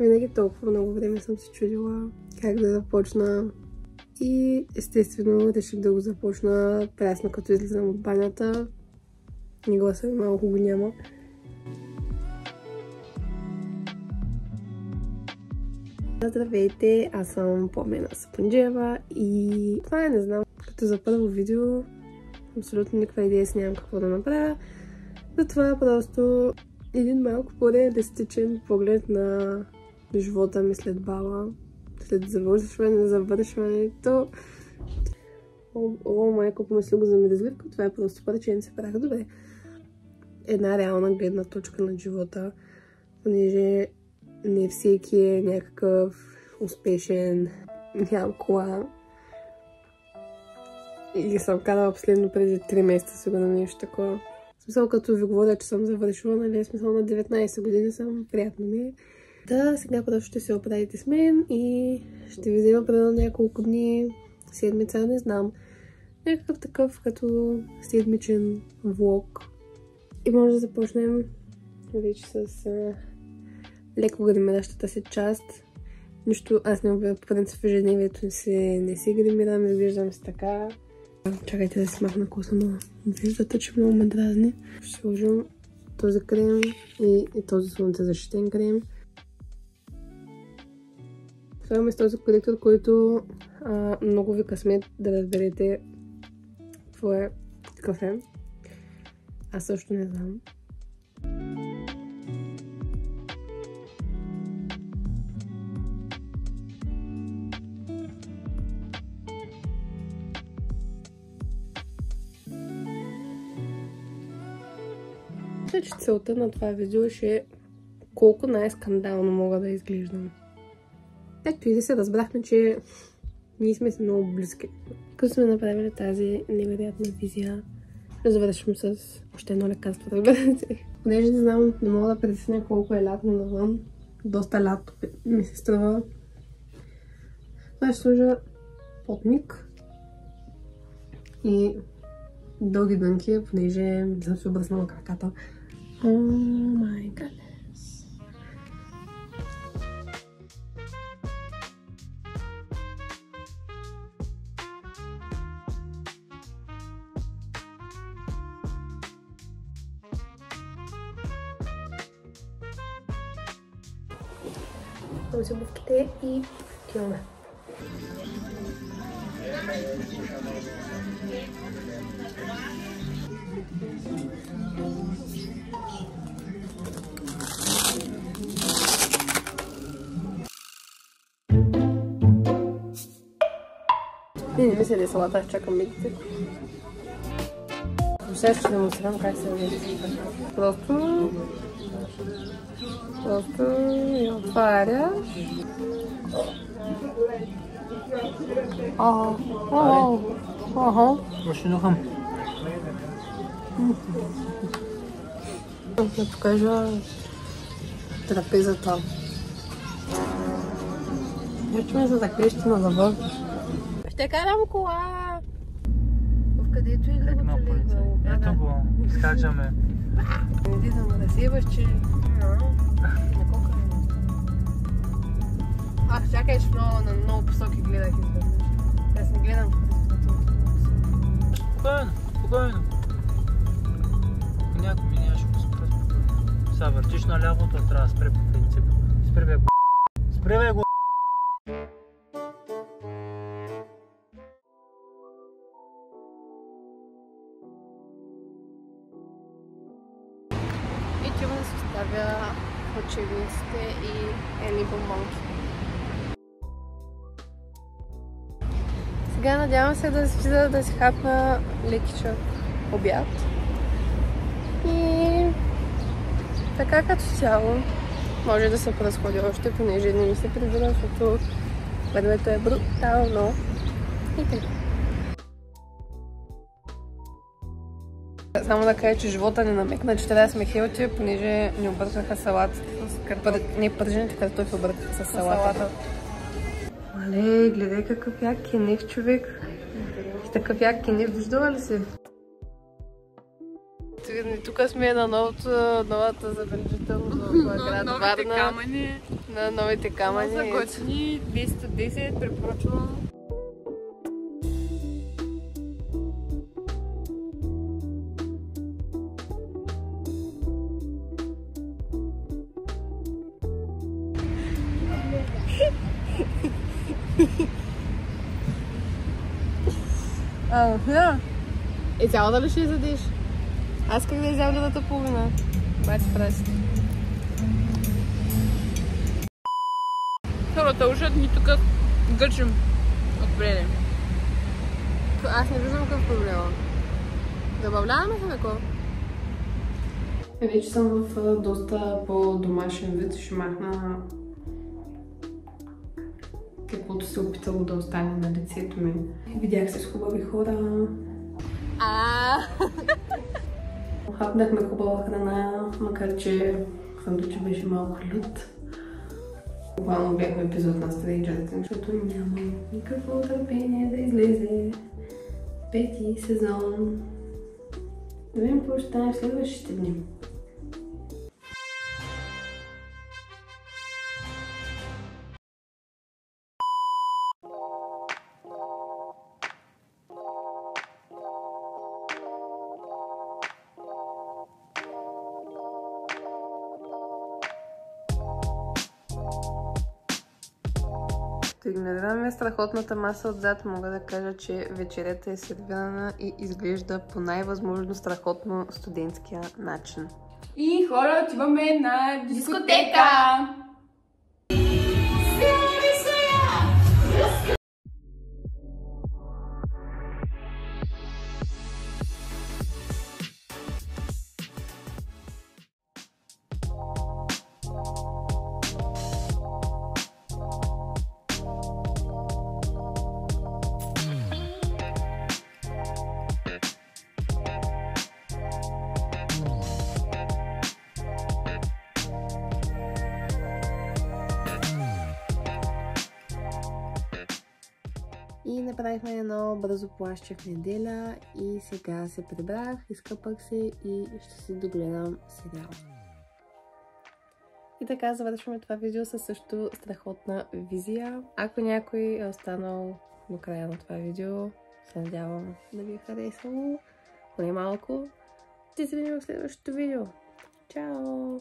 Винаги толкова много време съм се чудила как да започна. И естествено реших да го започна прясно като излизам от банята. И гласа ми малко го няма. Здравейте, аз съм Пламена Сапунджиева и това не знам, като за първо видео абсолютно никаква идея си нямам какво да направя. Затова просто един малко по-реалистичен поглед на живота ми след бала, след завършването. О, майко, помисли го за миризливка, това е просто парченце прах. Добре. Една реална гледна точка на живота, понеже не всеки е някакъв успешен, нямам кола. И съм казала последно преди 3 месеца сигурно нещо такова. В смисъл, като ви говоря, че съм завършила, нали, в смисъл на 19 години съм, приятно ми е. Да, сега просто ще се оправите с мен и ще ви взема преди няколко дни, седмица, не знам. Някакъв такъв като седмичен влог. И може да започнем вече с леко гримиращата си част. Нищо, аз не обявя по принцип ежедневието не си гримирам, изглеждам се така. Чакайте да си махна коса, но виждате, че много ме дразни. Ще сложим този крем и този слънцезащитен крем. Слагаме с този коректор, който много ви късмет да разберете какво е кафе. Аз също не знам. Мисля, че целта на това видео ще е колко най-скандално мога да изглеждам. Ето и да се разбрахме, че ние сме си много близки. Като сме направили тази невероятна визия, ще завършим с още едно лекарство, разберете. Понеже не знам, не мога да притесня колко е лятно навън. Доста лято ми се струва. Това ще сложа потник и дълги дънки, понеже съм се обръснала краката. О май гад. Сложи обувките и отиваме. Не мисля да е салата, чакам медите. Сега ще демонстрирам как се вижда. Просто я отваряш. Машинухам. Да покажа трапезата. Вече ме за закрещи на забав. Ще карам кола! В където и да го полегнало. Ето го, скачаме. Не дизам да сиваш, че... Ах, чакай, че на много посоки гледах изведнъж. Аз не гледам Спокойно, спокойно. Някой миня ще го спра спокойно. Сега въртиш наляво, то трябва да спре по принцип. Спри бе, спри бе, го. И тя да се оставя учебниците и едни бомбонки. Сега надявам се да си хапна лекичък обяд. И така като цяло може да се поразходи още, понеже не ми се прибира, защото времето е брутално. И така. Само да кажа, че живота ни намекна, че трябва да сме хелти, понеже ни объркаха салата. Не, пържените картофи объркаха с салата. Мале, гледай какъв як кенеф, човек. И такъв як кенеф, виждала ли си? Тук сме на новата забележително град новите Варна. камъни. На новите камъни. За готини 210 препоръчвам. И цялата ли ще изядеш? Аз как да изям другата половина? Бати праси. Хората ушат ни тук гърчим отпреди. Аз не виждам какъв проблема. Добавляваме се тако. Вече съм в доста по-домашен вид. Ще махна каквото се опитало да остане на лицето ми. Видях се с хубави хора. Хапнахме хубава храна, макар че сандвича беше малко лют. Буквално бяхме епизод на Stranger Things, защото нямам никакво търпение да излезе 5-ти сезон. Да видим какво ще стане в следващите дни. Като игнорираме страхотната маса отзад, мога да кажа, че вечерята е сервирана и изглежда по най-възможно страхотно студентския начин. И хора, отиваме на дискотека! И направихме едно бързо плащче в неделя и сега се прибрах, изкъпах се и ще си догледам сериал. И така завършваме това видео със също страхотна визия. Ако някой е останал до края на това видео, се надявам да ви е харесало, поне малко. Ще се видим в следващото видео. Чао!